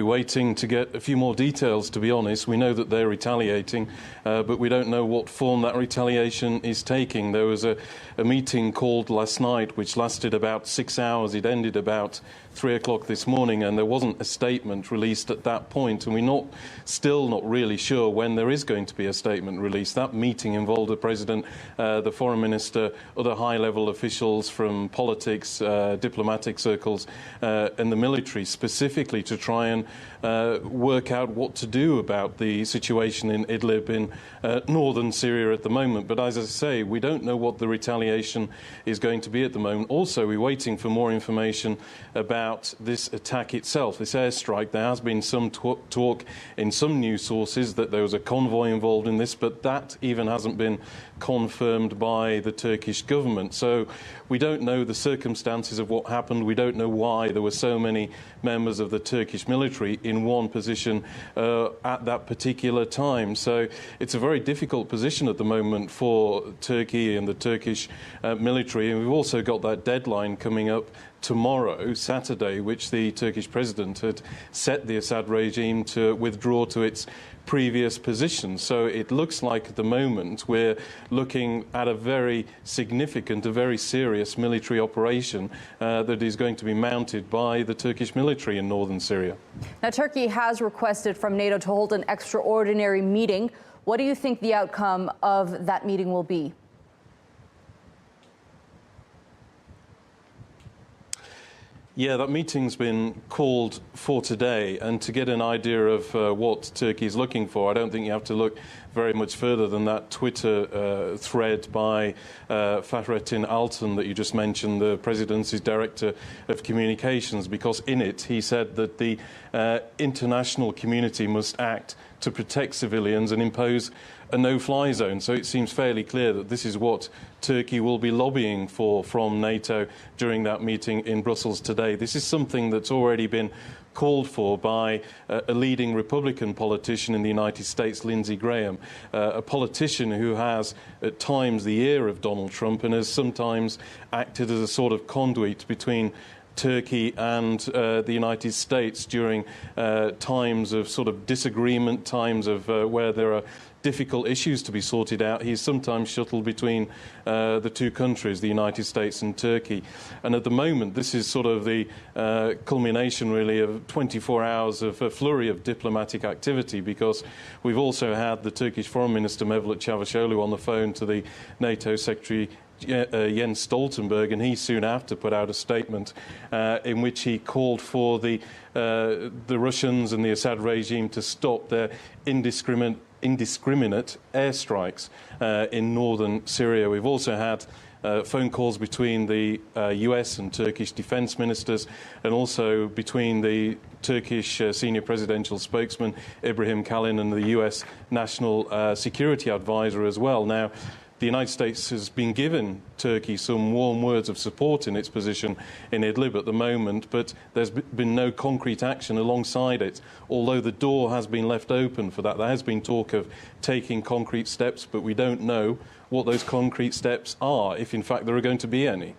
we're waiting to get a few more details, to be honest. We know that they're retaliating, but we don't know what form that retaliation is taking. There was a meeting called last night, which lasted about 6 hours. It ended about 3 o'clock this morning, and there wasn't a statement released at that point. And we're still not really sure when there is going to be a statement released. That meeting involved the President, the Foreign Minister, other high-level officials from politics, diplomatic circles, and the military, specifically to try and work out what to do about the situation in Idlib in northern Syria at the moment. But as I say, we don't know what the retaliation is going to be at the moment. Also, we're waiting for more information about this attack itself, this airstrike. There has been some talk in some news sources that there was a convoy involved in this, but that even hasn't been confirmed by the Turkish government. So we don't know the circumstances of what happened. We don't know why there were so many members of the Turkish military in one position at that particular time. So it's a very difficult position at the moment for Turkey and the Turkish military. And we've also got that deadline coming up tomorrow, Saturday, which the Turkish president had set the Assad regime to withdraw to its previous position. So it looks like at the moment we're looking at a very significant, a very serious military operation that is going to be mounted by the Turkish military in northern Syria. Now, Turkey has requested from NATO to hold an extraordinary meeting. What do you think the outcome of that meeting will be? Yeah, that meeting's been called for today, and to get an idea of what Turkey is looking for, I don't think you have to look very much further than that Twitter thread by Fahrettin Altan that you just mentioned, the Presidency's Director of Communications, because in it he said that the international community must act to protect civilians and impose a no-fly zone. So it seems fairly clear that this is what Turkey will be lobbying for from NATO during that meeting in Brussels today. This is something that's already been called for by a leading Republican politician in the United States, Lindsey Graham, a politician who has at times the ear of Donald Trump and has sometimes acted as a sort of conduit between Turkey and the United States during times of sort of disagreement, times of where there are difficult issues to be sorted out. He's sometimes shuttled between the two countries, the United States and Turkey. And at the moment, this is sort of the culmination, really, of 24 hours of a flurry of diplomatic activity, because we've also had the Turkish Foreign Minister, Mevlut Çavuşoğlu, on the phone to the NATO Secretary Jens Stoltenberg, and he soon after put out a statement in which he called for the Russians and the Assad regime to stop their indiscriminate airstrikes in northern Syria. We've also had phone calls between the US and Turkish defense ministers, and also between the Turkish senior presidential spokesman Ibrahim Kalin and the US National Security Advisor as well. Now, the United States has been giving Turkey some warm words of support in its position in Idlib at the moment, but there's been no concrete action alongside it, although the door has been left open for that. There has been talk of taking concrete steps, but we don't know what those concrete steps are, if in fact there are going to be any.